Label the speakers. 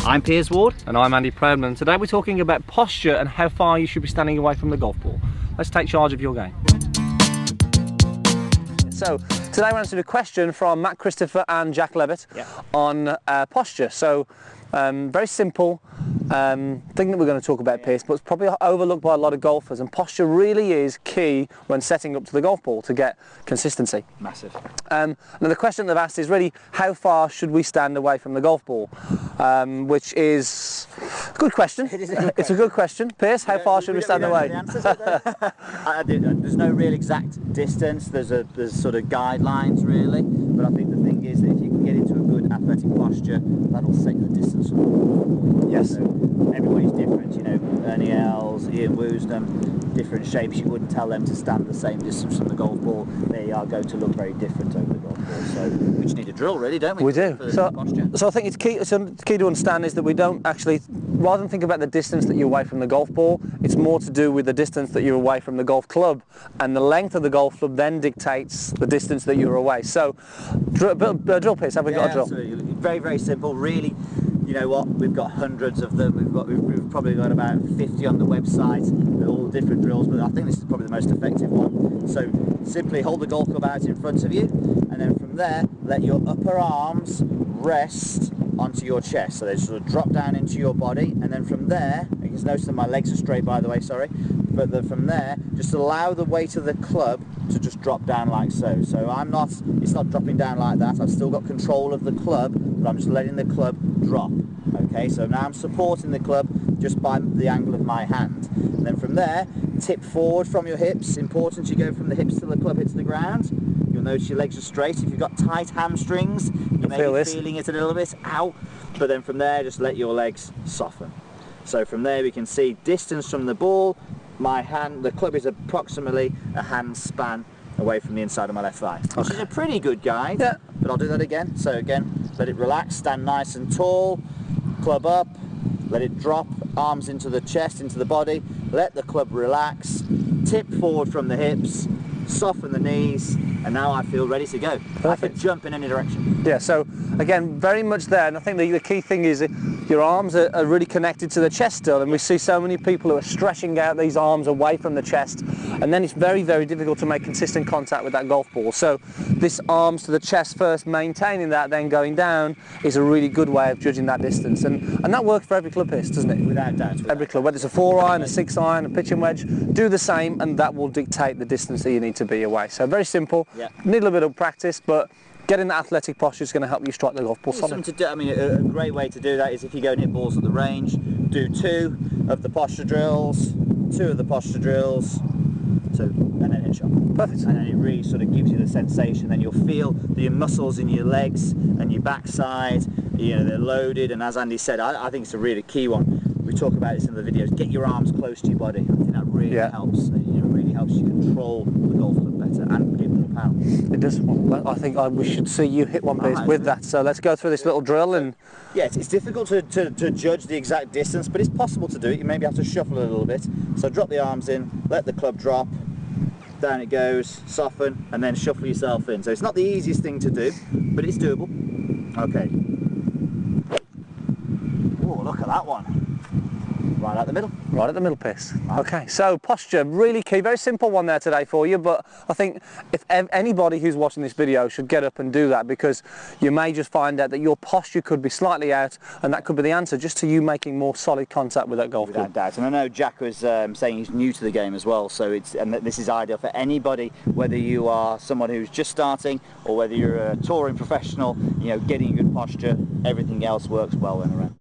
Speaker 1: I'm Piers Ward.
Speaker 2: And I'm Andy Proudman. Today we're talking about posture and how far you should be standing away from the golf ball. Let's take charge of your game. So today we're answering a question from Matt Christopher and Jack Levitt on posture. So very simple thing that we're going to talk about, Piers, but it's probably overlooked by a lot of golfers, and posture really is key when setting up to the golf ball to get consistency.
Speaker 1: Massive.
Speaker 2: Now the question they've asked is really how far should we stand away from the golf ball, which is a good question. It's a good question. Piers, how far should we stand away?
Speaker 1: There's no real exact distance, there's sort of guidelines really, but I think the thing is that if you can get into a good athletic posture, that'll set the distance from the ball.
Speaker 2: Yes.
Speaker 1: So everybody's different, you know, Ernie Els, Ian Woosnam, different shapes. You wouldn't tell them to stand the same distance from the golf ball. They are going to look very different over the golf ball. So we just need a drill really, don't we?
Speaker 2: We do. So I think it's key to understand is that we don't actually, rather than think about the distance that you're away from the golf ball, it's more to do with the distance that you're away from the golf club, and the length of the golf club then dictates the distance that you're away. So drill, Piers, have we got a drill?
Speaker 1: Absolutely. Very, very simple. Really, you know what? We've got hundreds of them. We've probably got about 50 on the website. They're all different drills, but I think this is probably the most effective one. So simply hold the golf club out in front of you, and then from there, let your upper arms rest onto your chest. So they sort of drop down into your body, and then from there, you can notice that my legs are straight, by the way, sorry. But from there, just allow the weight of the club to just drop down like so. So it's not dropping down like that. I've still got control of the club, but I'm just letting the club drop. Okay, so now I'm supporting the club just by the angle of my hand. And then from there, tip forward from your hips. Important you go from the hips till the club hits the ground. You'll notice your legs are straight. If you've got tight hamstrings, you may be feeling it a little bit. Ow! But then from there, just let your legs soften. So from there, we can see distance from the ball. My hand, the club is approximately a hand span away from the inside of my left thigh, which is a pretty good guide. Yeah. But I'll do that again. So again, let it relax, stand nice and tall, club up, let it drop, arms into the chest, into the body, let the club relax, tip forward from the hips, soften the knees, and now I feel ready to go. Perfect. I can jump in any direction.
Speaker 2: Yeah, so again, very much there, and I think the key thing is that your arms are really connected to the chest still, and we see so many people who are stretching out these arms away from the chest, and then it's very, very difficult to make consistent contact with that golf ball. So this arms to the chest first, maintaining that, then going down, is a really good way of judging that distance, and that works for every club piece, doesn't it?
Speaker 1: Without doubt.
Speaker 2: Every club, whether it's a 4-iron, a 6-iron, a pitching wedge, do the same, and that will dictate the distance that you need to be away. So very simple.
Speaker 1: Yeah.
Speaker 2: Need a little bit of practice, but getting that athletic posture is going to help you strike the golf ball solid.
Speaker 1: To do, I mean, a great way to do that is if you go and hit balls at the range, do 2 of the posture drills, 2 of the posture drills, 2, and then hit shot.
Speaker 2: Perfect.
Speaker 1: And then it really sort of gives you the sensation. Then you'll feel the muscles in your legs and your backside, you know, they're loaded. And as Andy said, I think it's a really key one. We talk about this in the videos. Get your arms close to your body. I think that really helps. It really helps you control the golf club better and give more power.
Speaker 2: It does. Well, I think we should see you hit one piece with that. So let's go through this little drill and.
Speaker 1: Yeah, it's difficult to judge the exact distance, but it's possible to do it. You maybe have to shuffle a little bit. So drop the arms in, let the club drop, down it goes, soften, and then shuffle yourself in. So it's not the easiest thing to do, but it's doable. Okay. Oh, look at that one. Right at the middle.
Speaker 2: Right at the middle, Piers. Okay, so posture, really key. Very simple one there today for you, but I think if anybody who's watching this video should get up and do that, because you may just find out that your posture could be slightly out, and that could be the answer just to you making more solid contact with that golf club.
Speaker 1: Without doubt. And I know Jack was saying he's new to the game as well, so this is ideal for anybody, whether you are someone who's just starting or whether you're a touring professional. You know, getting a good posture, everything else works well when around.